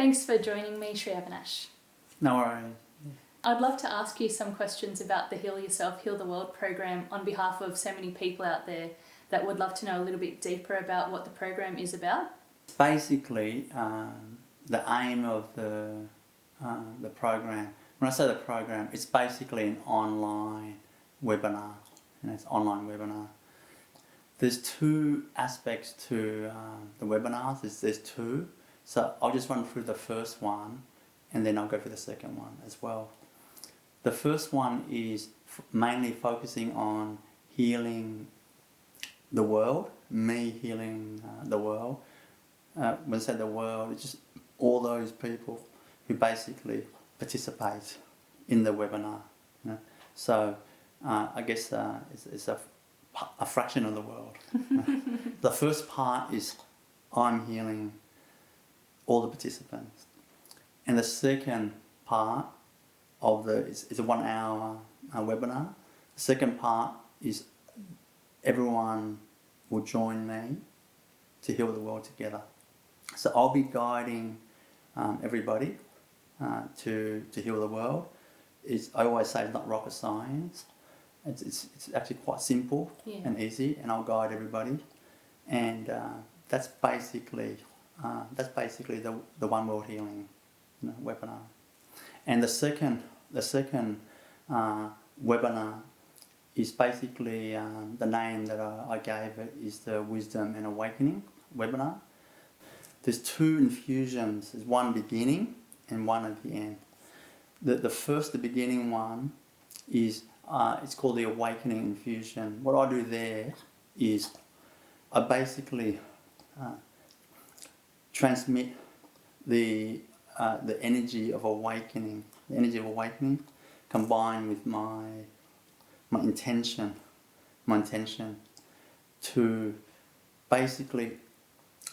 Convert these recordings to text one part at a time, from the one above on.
Thanks for joining me, Sri Avinash. No worries. I'd love to ask you some questions about the Heal Yourself, Heal the World program on behalf of so many people out there that would love to know a little bit deeper about what the program is about. Basically, the aim of the program, when I say the program, it's basically an online webinar. It's online webinar. There's two aspects to the webinars. There's two. So I'll just run through the first one and then I'll go for the second one as well. The first one is mainly focusing on healing the world, me healing the world. When I say the world, it's just all those people who basically participate in the webinar. You know? So I guess it's a fraction of the world. The first part is I'm healing all the participants. And the second part of it's a 1 hour webinar. The second part is everyone will join me to heal the world together. So I'll be guiding everybody to heal the world. I always say it's not rocket science. It's actually quite simple and easy, and I'll guide everybody. And that's basically the One World Healing webinar. And the second webinar is basically the name that I gave it is the Wisdom and Awakening webinar. There's two infusions. There's one beginning and one at the end. The beginning one is it's called the Awakening Infusion. What I do there is I basically transmit the energy of awakening. The energy of awakening combined with my intention to basically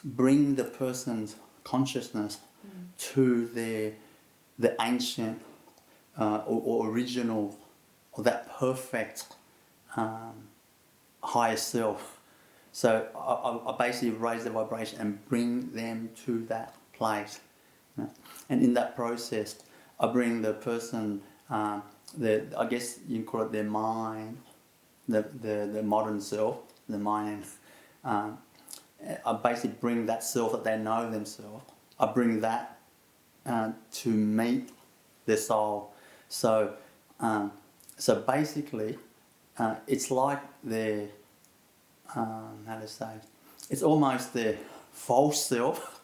bring the person's consciousness to the ancient or original or that perfect higher self. So I basically raise the vibration and bring them to that place. And in that process, I bring the person, I guess you can call it their mind, the modern self, the mind. I basically bring that self that they know themselves. I bring that to meet their soul. So basically, it's like their it's almost their false self,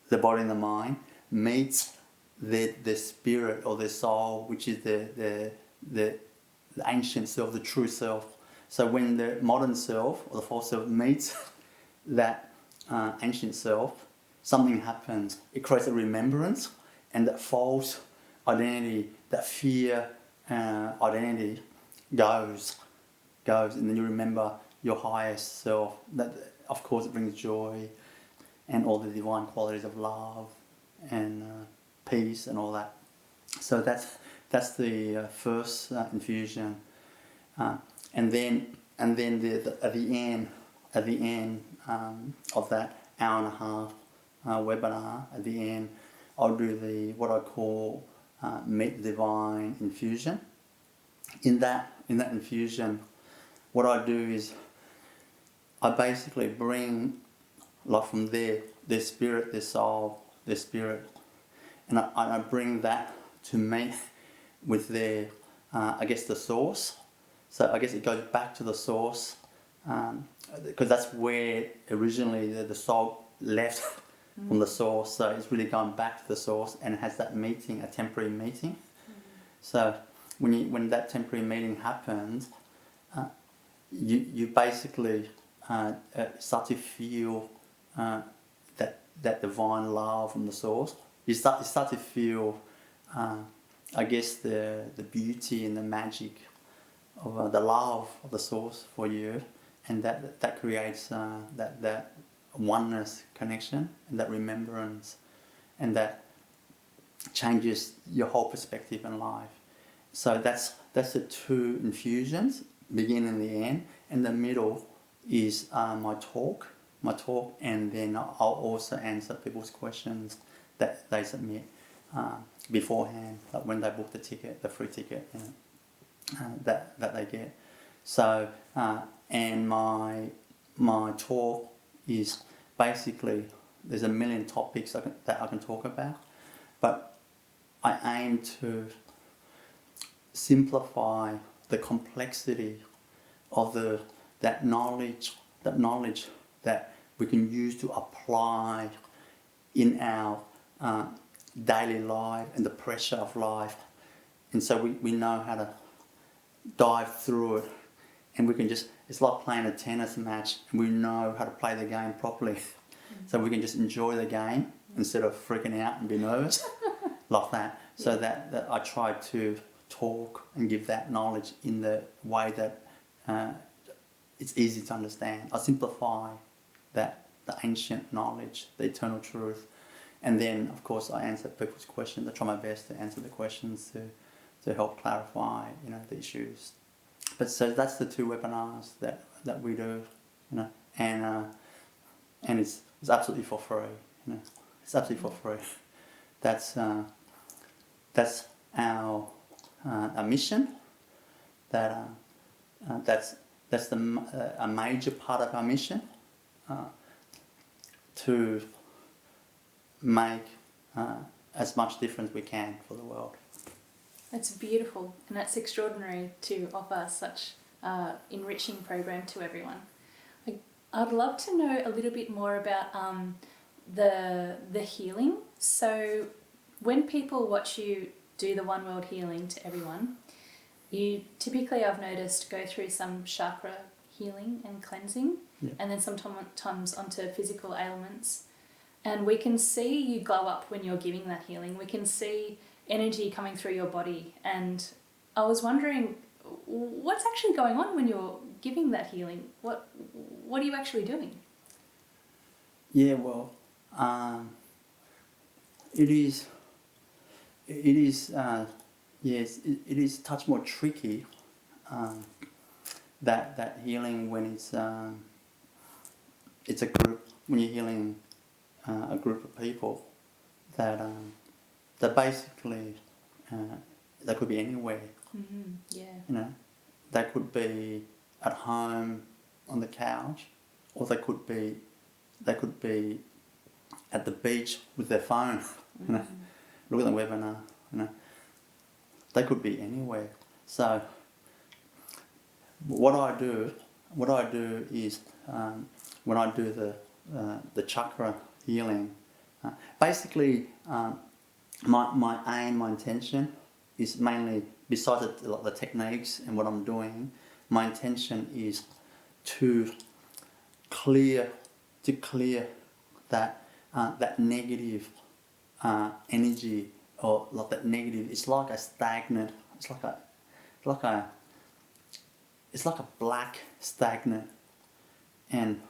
the body and the mind, meets their spirit or their soul, which is the ancient self, the true self. So when the modern self or the false self meets that ancient self, something happens. It creates a remembrance, and that false identity, that fear identity goes, and then you remember your highest self. That, of course, it brings joy and all the divine qualities of love and peace and all that. So that's the first infusion, and then at the end of that hour and a half webinar, at the end, I'll do what I call Meet the Divine Infusion. In that infusion, what I do is I basically bring, like from their spirit, their soul, their spirit, and I bring that to meet with their, I guess, the source. So I guess it goes back to the source, because that's where originally the soul left from the source. So it's really going back to the source, and it has that meeting, a temporary meeting. So when that temporary meeting happens, you basically start to feel that divine love from the source. You start to feel, I guess, the beauty and the magic of the love of the source for you, and that creates that oneness connection and that remembrance, and that changes your whole perspective in life. So that's the two infusions, begin and the end, and the middle is my talk, my talk, and then I'll also answer people's questions that they submit beforehand, like when they book the ticket, the free ticket, you know, that they get. So, and my talk is basically, there's a million topics that I can talk about, but I aim to simplify the complexity of that knowledge that we can use to apply in our daily life and the pressure of life. And so we know how to dive through it, and we can just, it's like playing a tennis match, and we know how to play the game properly. So we can just enjoy the game instead of freaking out and be nervous like that. So that I try to talk and give that knowledge in the way that it's easy to understand. I simplify the ancient knowledge, the eternal truth, and then of course I answer people's questions. I try my best to answer the questions to help clarify, you know, the issues. But so that's the 2 webinars that we do, you know, and it's absolutely for free, you know, it's absolutely for free. That's our mission. That's a major part of our mission, to make as much difference we can for the world. That's beautiful, and that's extraordinary to offer such enriching program to everyone. I'd love to know a little bit more about the healing. So when people watch you do the One World healing to everyone, you typically, I've noticed, go through some chakra healing and cleansing, and then sometimes onto physical ailments. And we can see you glow up when you're giving that healing. We can see energy coming through your body. And I was wondering, what's actually going on when you're giving that healing? What are you actually doing? Yeah, well, it is yes, it is a touch more tricky, that healing when it's a group, when you're healing a group of people that basically they could be anywhere. Yeah. You know, they could be at home on the couch, or they could be at the beach with their phone. You know, look at the webinar. You know, they could be anywhere. So what I do is when I do the chakra healing, basically my aim, my intention is mainly, besides the techniques and what I'm doing, my intention is to clear that negative energy, or like that negative. It's like a stagnant. It's like a black stagnant and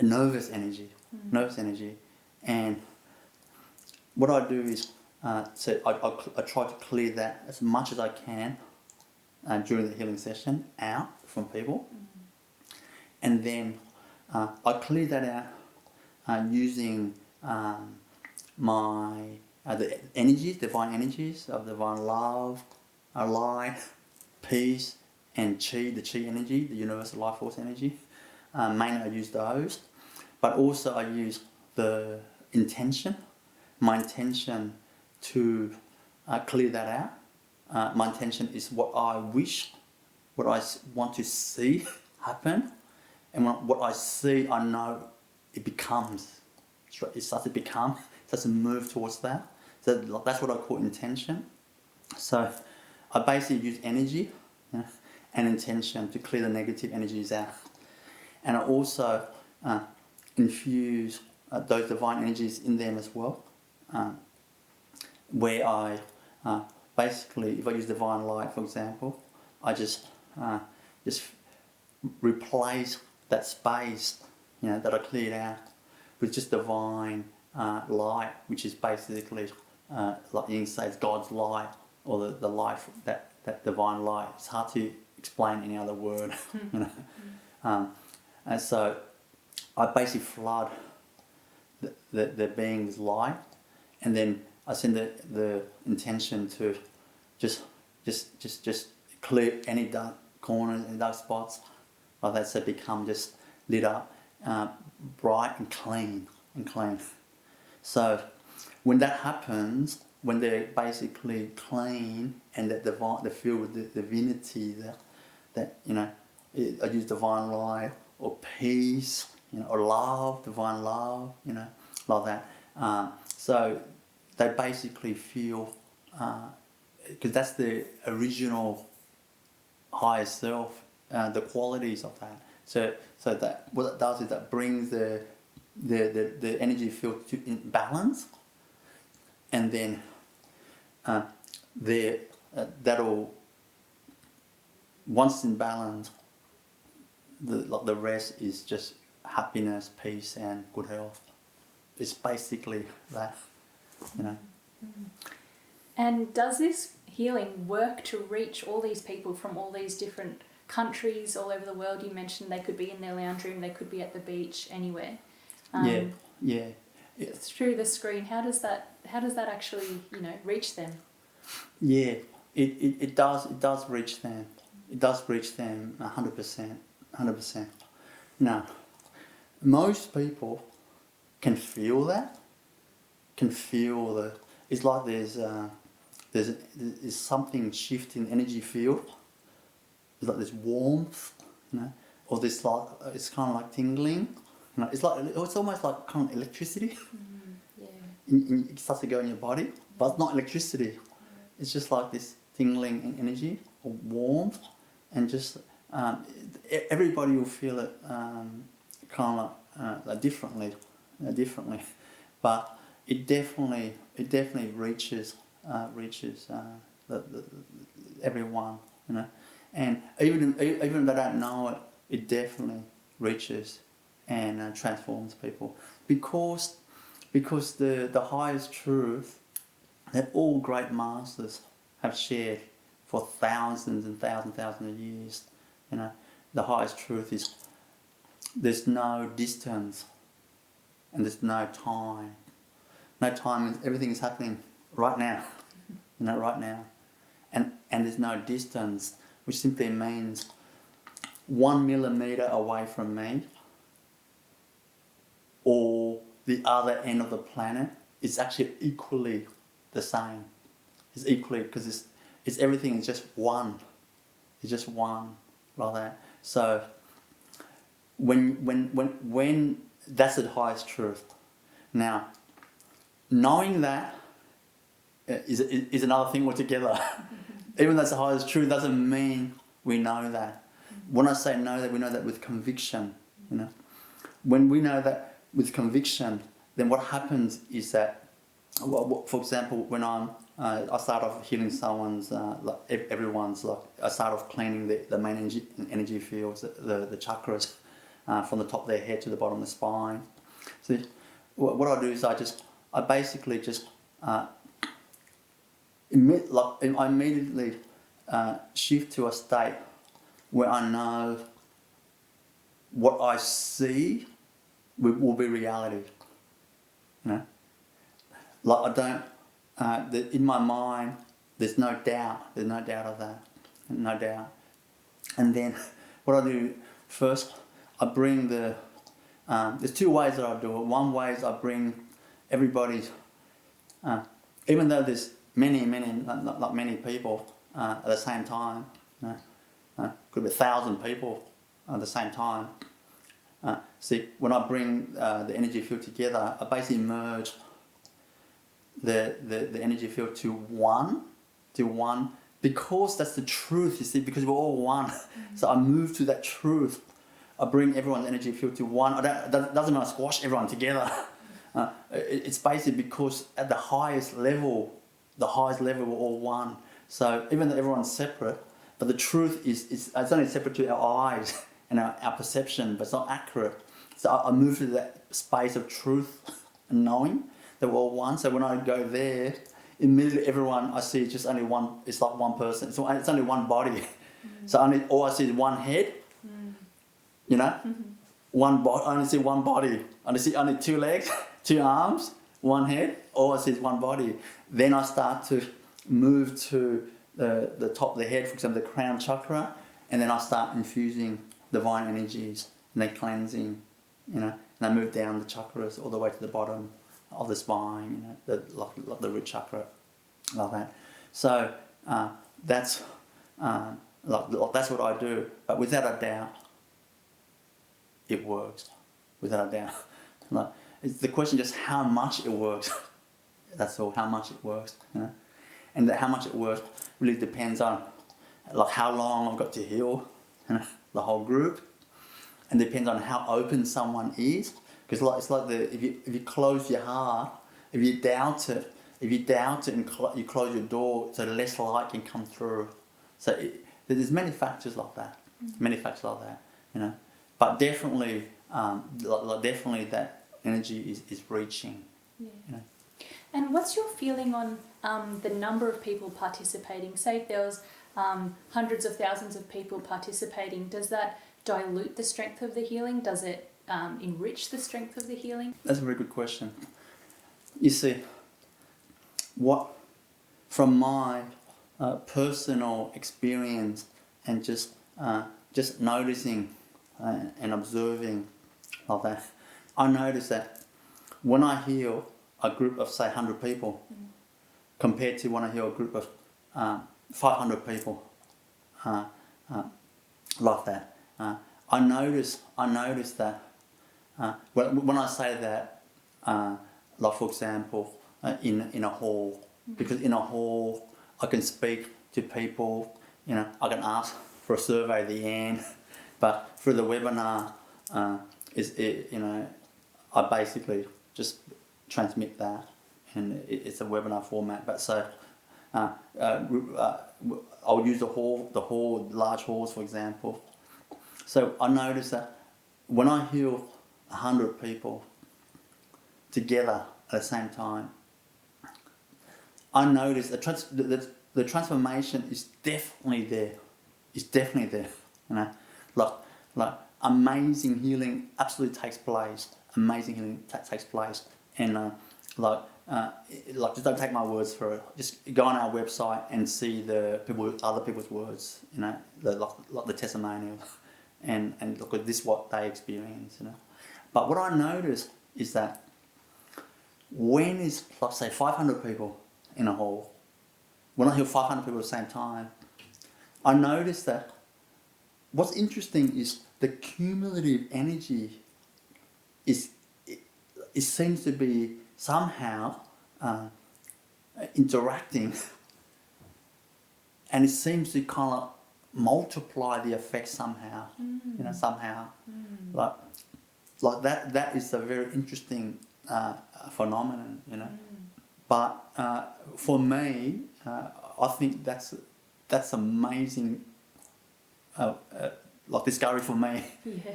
nervous energy. And what I do is, so I try to clear that as much as I can during the healing session out from people, and then I clear that out using the energies, divine energies of divine love, light, peace, and chi, the chi energy, the universal life force energy. Mainly I use those, but also I use the intention, my intention to clear that out. My intention is what I wish, what I want to see happen, and what I see, I know it becomes. It starts to move towards that. So that's what I call intention. So I basically use energy, you know, and intention to clear the negative energies out. And I also infuse those divine energies in them as well, where I basically, if I use divine light, for example, I just replace that space, you know, that I cleared out with just divine light, which is basically like you can say it's God's light, or the life, that divine light. It's hard to explain any other word, you know. And so I basically flood the being's light, and then I send the intention to just clear any dark corners and dark spots like that, so become just lit up, bright and clean So when that happens, when they're basically clean and that they're filled with the divinity, that you know, I use divine light or peace, you know, or love, divine love, you know, like that. So they basically feel, because that's the original higher self, the qualities of that. So that what it does is that brings the energy field to in balance, and then that'll, once in balance, the rest is just happiness, peace, and good health. It's basically that, you know. And does this healing work to reach all these people from all these different countries all over the world? You mentioned they could be in their lounge room, they could be at the beach, anywhere. Yeah. Through the screen, how does that actually, you know, reach them? Yeah, it does reach them. It does reach them 100%. Now, most people can feel that. It's like there's something shifting energy field. It's like this warmth, you know, or this like, it's kind of like tingling. You know, it's almost like kind of electricity. It starts to go in your body, but it's not electricity. It's just like this tingling energy or warmth, and just everybody will feel it kind of like differently, but it definitely reaches everyone, you know, and even if they don't know it, it definitely reaches and transforms people, because the highest truth that all great masters have shared for thousands and thousands of years, you know, the highest truth is there's no distance and there's no time. No time, everything is happening right now, you know, right now. And there's no distance, which simply means 1 millimeter away from me or the other end of the planet is actually equally the same. It's equally, because it's everything is just one. It's just one, like that. So when that's the highest truth. Now, knowing that is another thing altogether. Even though that's the highest truth, doesn't mean we know that. When I say know that, we know that with conviction. You know, when we know that with conviction, then what happens is that, well, for example, when I start off healing someone's, everyone's, I start off cleaning the main energy fields, the chakras, from the top of their head to the bottom of the spine. So what I do is I basically just I immediately shift to a state where I know what I see will be reality. You know, like I don't. In my mind, there's no doubt. There's no doubt of that. No doubt. And then what I do first, I bring there's two ways that I do it. One way is I bring everybody's, even though there's many people at the same time, you know, could be 1,000 people at the same time. See, when I bring the energy field together, I basically merge the energy field to one, because that's the truth, you see, because we're all one. So I move to that truth. I bring everyone's energy field to one. That doesn't mean I squash everyone together. It's basically because at the highest level, we're all one. So even though everyone's separate, but the truth is it's only separate to our eyes and our perception, but it's not accurate. So I move to that space of truth and knowing that we're all one. So when I go there, immediately everyone I see is just only one. It's like one person. So it's only one body. So all I see is one head. You know, I only see one body. I only see only 2 legs, 2 arms, 1 head. All I see is one body. Then I start to move to the top of the head, for example, the crown chakra, and then I start infusing divine energies and then cleansing, you know, and I move down the chakras all the way to the bottom of the spine, you know, like the root chakra, like that. So that's that's what I do. But without a doubt, it works. Without a doubt. Like, it's the question just how much it works. That's all. How much it works, you know, and how much it works really depends on like how long I've got to heal, you know, the whole group, and depends on how open someone is. Because it's like if you close your heart, if you doubt it and you close your door, so less light can come through. So there's many factors like that, you know. But definitely, definitely that energy is reaching. Yeah. You know. And what's your feeling on the number of people participating? Say if there was hundreds of thousands of people participating, does that dilute the strength of the healing? Does it enrich the strength of the healing? That's a very good question. You see, from my personal experience and just noticing and observing like that, I notice that when I heal a group of say 100 people, compared to when I heal a group of 500 people, like that, I notice that when I say that, like for example, in a hall, because in a hall I can speak to people, you know, I can ask for a survey at the end, but through the webinar, you know, I basically just transmit that, and it's a webinar format. But so I'll use the large halls for example. So I notice that when I heal 100 people together at the same time, I notice the transformation is definitely there. It's definitely there. You know, like amazing healing absolutely takes place. Amazing healing takes place, and just don't take my words for it. Just go on our website and see other people's words. You know, like the testimonials, and look at this what they experience. You know, but what I noticed is that when is like say 500 people in a hall, when I heal 500 people at the same time, I noticed that what's interesting is the cumulative energy it seems to be somehow interacting, and it seems to kind of multiply the effect somehow. You know, somehow, like that is a very interesting phenomenon. You know, but for me, I think that's amazing. Like discovery for me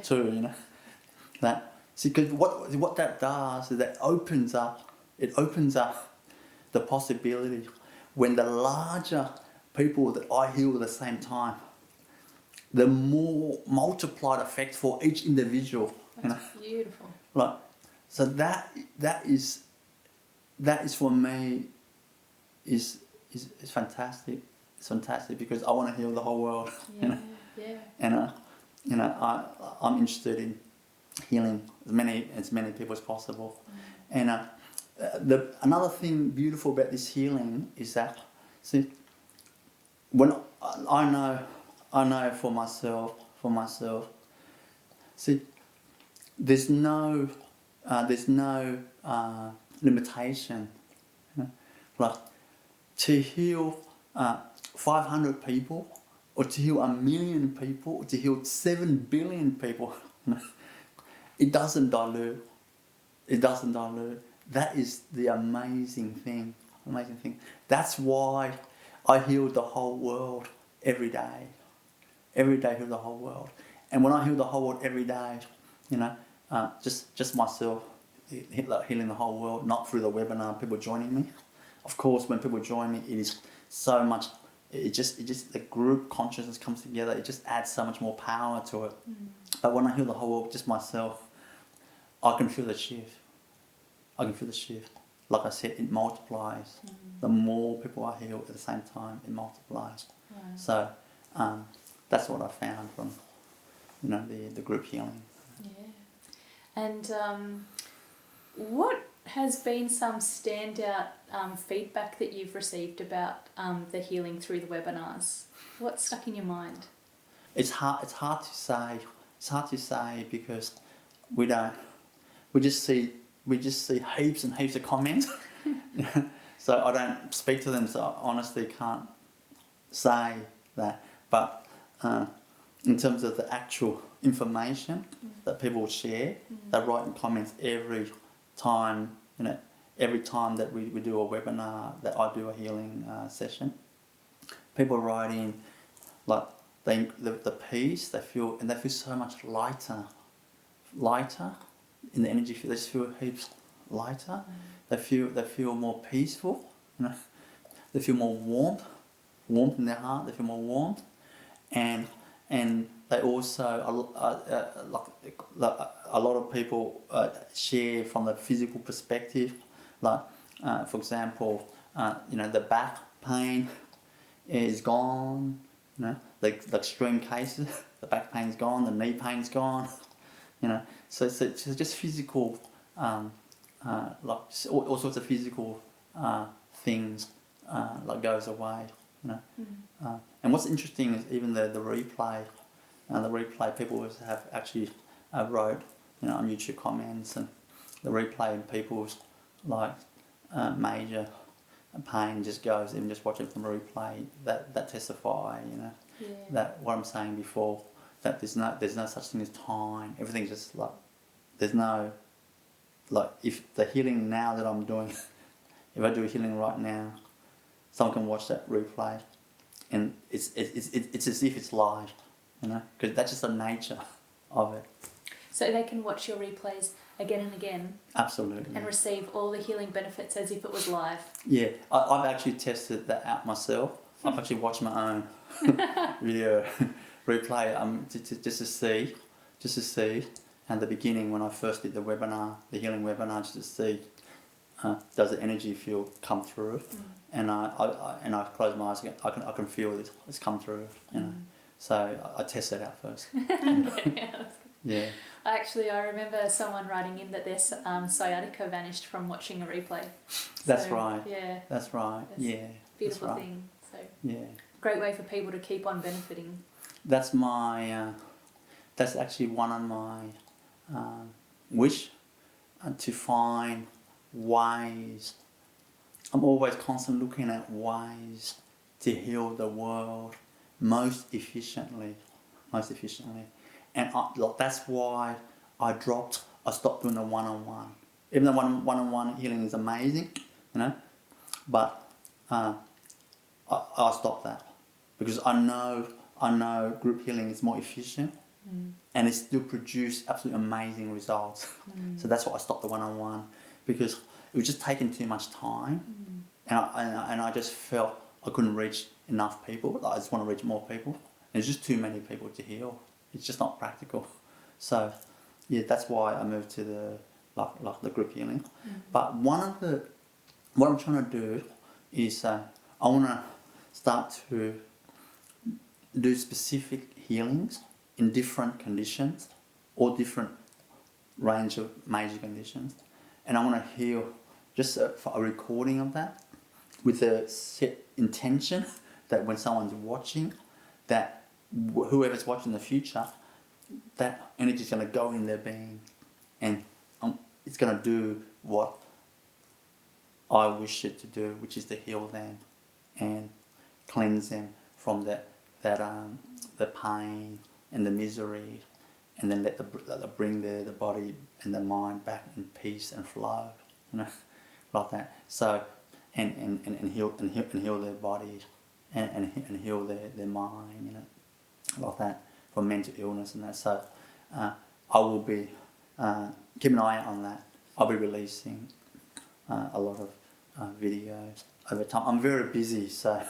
too. You know, that. See, because what that does is that opens up the possibility when the larger people that I heal at the same time, the more multiplied effect for each individual. That's beautiful. Like, so that is for me is fantastic. It's fantastic because I want to heal the whole world. Yeah, you know? Yeah. And you know, I'm interested in healing as many people as possible. And another thing beautiful about this healing is that, see, when I know for myself, see, there's no limitation. You know? Like to heal 500 people, or to heal 1 million people, or to heal 7 billion people. You know? It doesn't dilute. That is the amazing thing. That's why I heal the whole world every day. Every day I heal the whole world. And when I heal the whole world every day, you know, just myself healing the whole world, not through the webinar, people joining me. Of course, when people join me, it is so much it just the group consciousness comes together. It just adds so much more power to it. But when I heal the whole world, just myself, I can feel the shift. I can feel the shift. Like I said, it multiplies. The more people I heal at the same time, it multiplies. Right. So that's what I found from the group healing. Yeah. And what has been some standout feedback that you've received about the healing through the webinars? What's stuck in your mind? It's hard to say. It's hard to say because we just see heaps and heaps of comments. So I don't speak to them, so I honestly can't say that. But in terms of the actual information that people share, they write in comments every time, every time that we do a webinar, that I do a healing session. People write in, like, the peace, they feel so much lighter in the energy field. They just feel heaps lighter. They feel more peaceful. They feel more warmth in their heart. They feel more warmth, and they also a lot of people share from the physical perspective. Like for example, the back pain is gone. The extreme cases, the back pain's gone, the knee pain's gone. So it's just physical, like all sorts of physical things goes away. And what's interesting is even the replay. The replay people have actually wrote on YouTube comments, and the replay and people's major pain just goes, even just watching from replay, that testify, that what I'm saying before, that there's no such thing as time. Everything's just there's no, if the healing now that I'm doing, if I do a healing right now, someone can watch that replay, and it's as if it's live, because that's just the nature of it. So they can watch your replays again and again. Absolutely. And receive all the healing benefits as if it was live. Yeah, I've actually tested that out myself. I've actually watched my own video replay just to see. And the beginning, when I first did the webinar, the healing webinar, just to see does the energy field come through, and I close my eyes, I can feel it's come through. So I test that out first. Yeah. I remember someone writing in that their sciatica vanished from watching a replay. That's right. Yeah. That's right. Yeah. Beautiful that's right. thing. So yeah. Great way for people to keep on benefiting. That's my. That's actually one of my wish to find ways. I'm always constantly looking at ways to heal the world most efficiently. And that's why I stopped doing the one-on-one. Even though one-on-one healing is amazing, but I stopped that because I know group healing is more efficient, and it still produces absolutely amazing results. So that's why I stopped the one-on-one, because it was just taking too much time, and I just felt I couldn't reach enough people. I just want to reach more people. There's just too many people to heal. It's just not practical. So, yeah, that's why I moved to the group healing. But what I'm trying to do is I want to start to do specific healings in different conditions or different range of major conditions, and I want to heal just for a recording of that with a set intention that when someone's watching, that whoever's watching in the future, that energy is going to go in their being, and it's going to do what I wish it to do, which is to heal them and cleanse them from the pain and the misery, and then let bring the body and the mind back in peace and flow, like that. So and heal their bodies and heal their mind, like that, from mental illness and that. So I will be keep an eye out on that. I'll be releasing a lot of videos over time. I'm very busy, so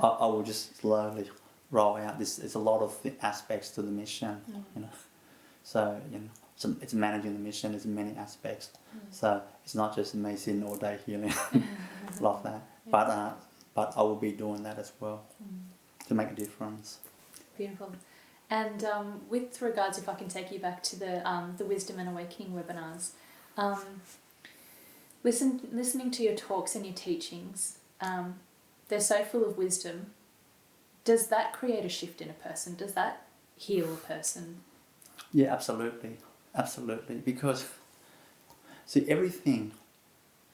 I will just slowly roll out this. There's a lot of aspects to the mission, you know. So it's managing the mission. There's many aspects. So it's not just me sitting all day healing like that. But I will be doing that as well to make a difference. Beautiful. And with regards, if I can take you back to the Wisdom and Awakening webinars, listening to your talks and your teachings, they're so full of wisdom. Does that create a shift in a person? Does that heal a person? Yeah, absolutely. Absolutely. Because, see, everything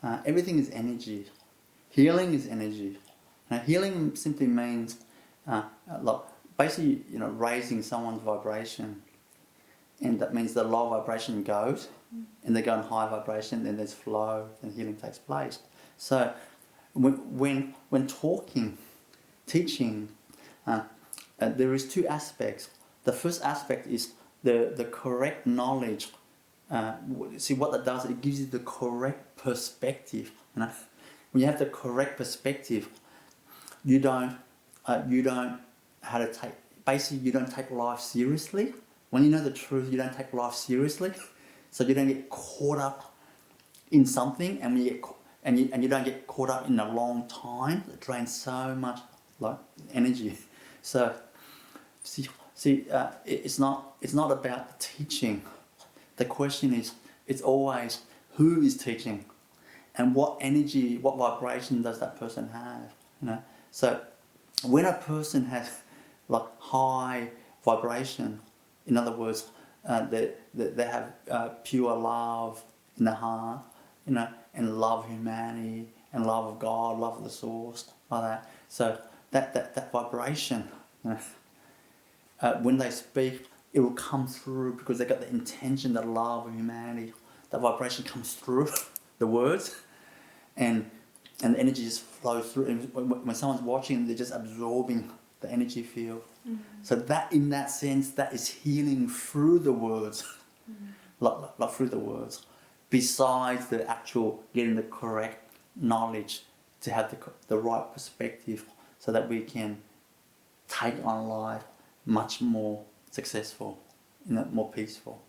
is energy. Healing is energy. Now, healing simply means, basically, raising someone's vibration. And that means the low vibration goes, and they go in high vibration, then there's flow, and healing takes place. So, when talking, teaching, there is two aspects. The first aspect is the correct knowledge. See what that does? It gives you the correct perspective. When you have the correct perspective, you don't take life seriously. When you know the truth, you don't take life seriously, so you don't get caught up in something, and you don't get caught up in a long time. It drains so much energy. So see, it's not about the teaching. The question is, it's always who is teaching, and what energy, what vibration does that person have? So when a person has high vibration, in other words, they have pure love in the heart, and love humanity, and love of God, love of the source, like that. So that vibration, when they speak, it will come through because they got the intention, the love of humanity. That vibration comes through the words, and the energy just flows through. And when someone's watching, they're just absorbing the energy field. So that, in that sense, that is healing through the words, like through the words. Besides the actual getting the correct knowledge to have the right perspective, so that we can take on life much more successful, more peaceful.